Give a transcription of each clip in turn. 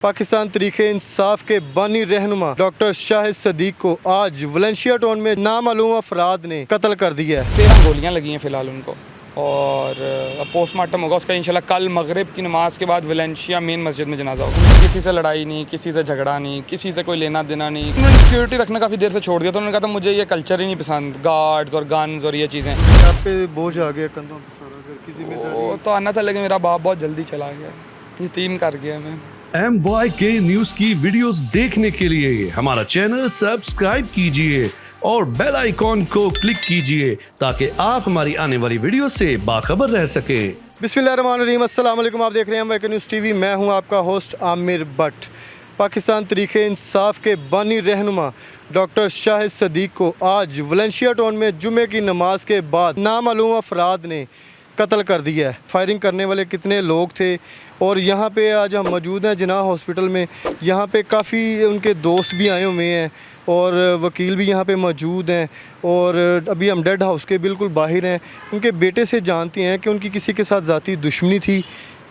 पाकिस्तान तरीके इंसाफ के बानी रहनुमा डॉक्टर शाहिद सदीक को आज वलेंशिया टाउन में नामालूम अफराद ने कत्ल कर दिया है। 13 गोलियां लगी हैं फ़िलहाल उनको और अब पोस्टमार्टम होगा उसका इंशाल्लाह कल मगरिब की नमाज के बाद वलेंशिया मेन मस्जिद में जनाजा होगा। किसी से लड़ाई नहीं, किसी से झगड़ा नहीं, किसी से कोई लेना देना नहीं। उन्होंने सिक्योरिटी रखना काफ़ी देर से छोड़ दिया, तो उन्होंने कहा था मुझे ये कल्चर ही नहीं पसंद, गार्ड्स और गन्स और ये चीज़ें। आप पे बोझ आ गया कंधों पे सारा, अगर किसी में वो तो आना था, लेकिन मेरा बाप बहुत जल्दी चला गया, यतीम कर गया मैं। MYK न्यूज की वीडियोस देखने के लिए हमारा चैनल सब्सक्राइब कीजिए और बेल आइकॉन को क्लिक कीजिए ताकि आप हमारी आने वाली वीडियो से बाखबर रह सके। बिस्मिल्लाहिर्रहमानिर्रहीम, अस्सलाम वालेकुम। आप देख रहे हैं MYK न्यूज़ टीवी। मैं हूं आपका होस्ट आमिर भट्ट। पाकिस्तान तरीके इंसाफ के बानी रहनुमा डॉक्टर शाहिद सदीक को आज वलेंशिया टाउन में जुमे की नमाज के बाद नामालूम अफराद ने कत्ल कर दिया है। फायरिंग करने वाले कितने लोग थे और यहाँ पे आज हम मौजूद हैं जिनाह हॉस्पिटल में। यहाँ पे काफ़ी उनके दोस्त भी आए हुए हैं और वकील भी यहाँ पे मौजूद हैं और अभी हम डेड हाउस के बिल्कुल बाहर हैं। उनके बेटे से जानते हैं कि उनकी किसी के साथ ज़ाती दुश्मनी थी,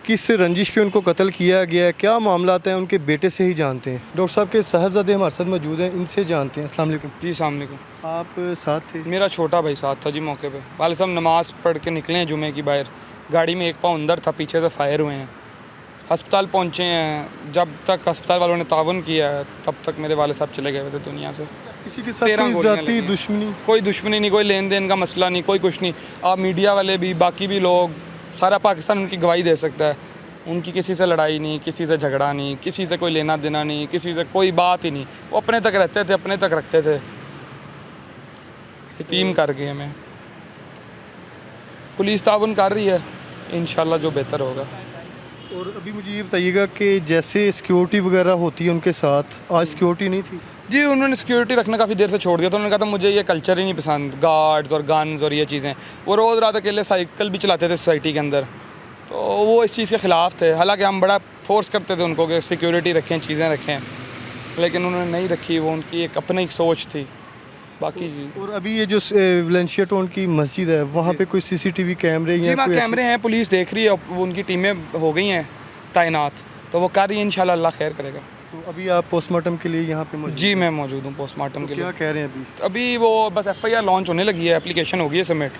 किस रंजिश पे उनको कत्ल किया गया है, क्या मामला हैं, उनके बेटे से ही जानते हैं। डॉक्टर साहब के साहबजादे हमारे साथ मौजूद हैं, इनसे जानते हैं। अस्सलाम वालेकुम। जी अस्सलाम वालेकुम। आप साथ थे? मेरा छोटा भाई साथ था जी मौके पे। वाले साहब नमाज़ पढ़ के निकले हैं जुमे की बाहर, गाड़ी में एक पाँव अंदर था, पीछे से फायर हुए हैं। अस्पताल पहुँचे हैं, जब तक अस्पताल वालों ने तावन किया है तब तक मेरे वाले साहब चले गए थे दुनिया से। किसी के साथ कोई ज़ाती दुश्मनी? कोई दुश्मनी नहीं, कोई लेन देन का मसला नहीं, कोई कुछ नहीं। आप मीडिया वाले भी, बाकी भी लोग, सारा पाकिस्तान उनकी गवाही दे सकता है। उनकी किसी से लड़ाई नहीं, किसी से झगड़ा नहीं, किसी से कोई लेना देना नहीं, किसी से कोई बात ही नहीं। वो अपने तक रहते थे, अपने तक रखते थे। यतीम कर गए हमें। पुलिस ताउन कर रही है, इंशाल्लाह जो बेहतर होगा। और अभी मुझे ये बताइएगा कि जैसे सिक्योरिटी वगैरह होती है उनके साथ, आज सिक्योरिटी नहीं थी? जी उन्होंने सिक्योरिटी रखना काफ़ी देर से छोड़ दिया, तो उन्होंने कहा था मुझे ये कल्चर ही नहीं पसंद, गार्ड्स और गन्स और ये चीज़ें। वो रोज़ रात अकेले साइकिल भी चलाते थे सोसाइटी के अंदर, तो वो इस चीज़ के ख़िलाफ़ थे। हालांकि हम बड़ा फोर्स करते थे उनको कि सिक्योरिटी रखें, चीज़ें रखें, लेकिन उन्होंने नहीं रखी। वो उनकी एक अपनी सोच थी। बाकी जी और अभी ये जो वलेंशिया टाउन की मस्जिद है वहाँ पे कोई CCTV कैमरे या वहाँ कोई कैमरे हैं, पुलिस देख रही है, वो उनकी टीमें हो गई हैं तैनात, तो वो कर रही है, इंशाल्लाह अल्लाह खैर करेगा। तो अभी आप पोस्टमार्टम के लिए यहाँ पे मौजूद जी हैं? मैं मौजूद हूँ पोस्टमार्टम के लिए। क्या कह रहे हैं अभी? अभी वो बस FIR लॉन्च होने लगी है, एप्लीकेशन होगी है सबमिट।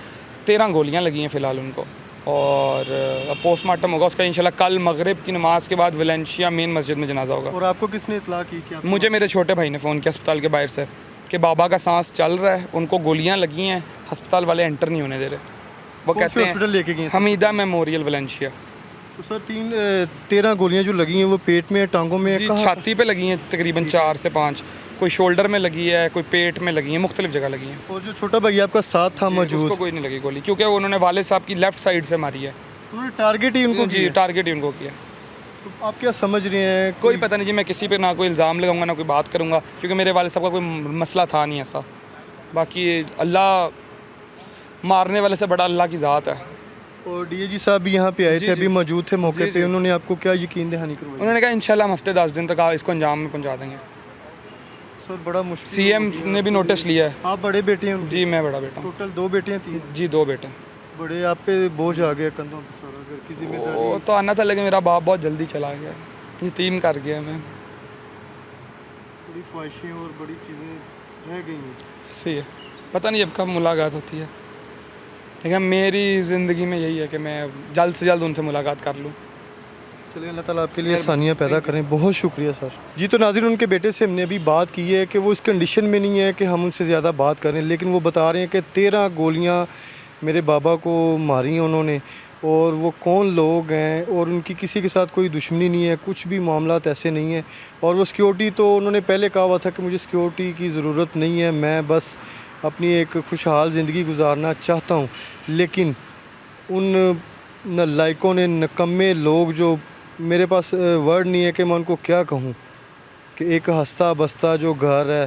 13 गोलियां लगी हैं फ़िलहाल उनको और अब पोस्टमार्टम होगा उसका इंशाल्लाह कल मगरिब की नमाज के बाद वलेंशिया मेन मस्जिद में जनाजा होगा। और आपको किसने इतला की? क्या मुझे मेरे छोटे भाई ने फ़ोन किया अस्पताल के बाहर से कि बाबा का सांस चल रहा है, उनको गोलियां लगी हैं, अस्पताल वाले एंटर नहीं होने दे रहे। वो कहते हैं हॉस्पिटल लेके गए? Hamida memorial Valencia. तो सर 13 गोलियां जो लगी हैं वो पेट में, टांगों में, जी कहाँ? छाती पे लगी हैं तकरीबन 4 से 5, कोई शोल्डर में लगी है, कोई पेट में लगी है, मुख्तलिफ जगह लगी हैं। और जो छोटा भाई आपका साथ था मौजूद, उसको कोई नहीं लगी गोली, क्योंकि उन्होंने वालिद साहब की लेफ्ट साइड से मारी है। उन्होंने टारगेट ही उनको जी किया? टारगेट ही उनको किया। तो आप क्या समझ रहे हैं? कोई पता नहीं जी, मैं किसी पे ना कोई इल्ज़ाम लगाऊंगा ना कोई बात करूंगा, क्योंकि मेरे वाले साहब का कोई मसला था नहीं ऐसा। बाकी अल्लाह मारने वाले से बड़ा अल्लाह की ज़ात है। और DAG साहब भी यहाँ पे आए जी, थे, अभी जी। मौजूद थे मौके जी, पे। जी। उन्होंने आपको क्या यकीन दहानी करवाई? उन्होंने कहा इंशाल्लाह हम हफ्ते 10 दिन तक इसको अंजाम में पहुंचा देंगे। सर बड़ा मुश्किल CM हो गया। ने भी नोटिस लिया है। आप बड़े बेटे हैं उनके? जी मैं बड़ा बेटा हूँ। टोटल 2 बेटे हैं? 3? जी 2 बेटे। बड़े आप पे बोझ आ गया कंधों पे सारा, अगर किसी में वो तो आना था, लेकिन मेरा बाप बहुत जल्दी चला गया, यतीम कर गया मैं। बड़ी ख्वाहिशें और बड़ी चीज़ें रह गई हैं। ऐसे ही है, पता नहीं अब कब मुलाकात होती है, लेकिन मेरी ज़िंदगी में यही है कि मैं जल्द से जल्द उनसे मुलाकात कर लूँ। चलिए अल्लाह ताला आपके लिए आसानियाँ पैदा करें। बहुत शुक्रिया सर। जी तो नाज़रीन, उनके बेटे से हमने अभी बात की है कि वो इस कंडीशन में नहीं है कि हम उनसे ज़्यादा बात करें, लेकिन वो बता रहे हैं कि 13 गोलियाँ मेरे बाबा को मारी हैं उन्होंने, और वो कौन लोग हैं और उनकी किसी के साथ कोई दुश्मनी नहीं है, कुछ भी मामलात ऐसे नहीं है। और वो सिक्योरिटी, तो उन्होंने पहले कहा हुआ था कि मुझे सिक्योरिटी की ज़रूरत नहीं है, मैं बस अपनी एक खुशहाल ज़िंदगी गुजारना चाहता हूँ। लेकिन उन नालायकों ने, नकम्मे लोग, जो मेरे पास वर्ड नहीं है कि मैं उनको क्या कहूँ, कि एक हंसता बसता जो घर है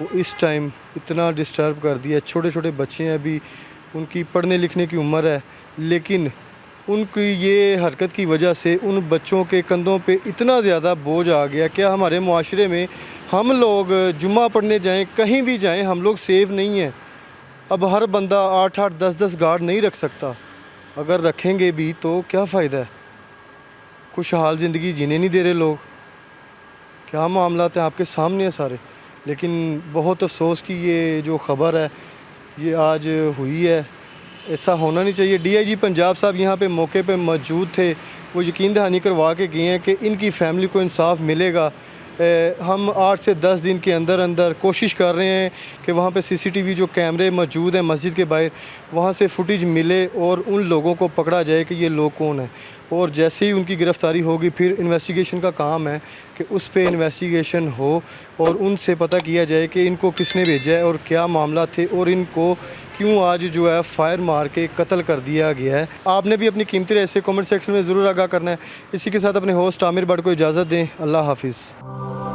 वो इस टाइम इतना डिस्टर्ब कर दिया। छोटे छोटे बच्चे हैं, अभी उनकी पढ़ने लिखने की उम्र है, लेकिन उनकी ये हरकत की वजह से उन बच्चों के कंधों पे इतना ज़्यादा बोझ आ गया। क्या हमारे मुआशरे में हम लोग जुम्मा पढ़ने जाएं, कहीं भी जाएं, हम लोग सेफ नहीं हैं। अब हर बंदा 8-8, 10-10 गार्ड नहीं रख सकता। अगर रखेंगे भी तो क्या फ़ायदा है? खुशहाल ज़िंदगी जीने नहीं दे रहे लोग। क्या मामला हैं आपके सामने हैं सारे। लेकिन बहुत अफसोस की ये जो ख़बर है ये आज हुई है, ऐसा होना नहीं चाहिए। डीआईजी पंजाब साहब यहाँ पे मौके पे मौजूद थे, वो यकीन दहानी करवा के गए हैं कि इनकी फ़ैमिली को इंसाफ मिलेगा। हम 8 से 10 दिन के अंदर अंदर कोशिश कर रहे हैं कि वहाँ पे सीसीटीवी जो कैमरे मौजूद हैं मस्जिद के बाहर, वहाँ से फुटेज मिले और उन लोगों को पकड़ा जाए कि ये लोग कौन हैं। और जैसे ही उनकी गिरफ़्तारी होगी फिर इन्वेस्टिगेशन का काम है कि उस पे इन्वेस्टिगेशन हो और उनसे पता किया जाए कि इनको किसने भेजा है और क्या मामला थे और इनको क्यों आज जो है फायर मार के कत्ल कर दिया गया है। आपने भी अपनी कीमती राय से कमेंट सेक्शन में ज़रूर आगाह करना है। इसी के साथ अपने होस्ट आमिर भट्ट को इजाज़त दें। अल्लाह हाफिज़।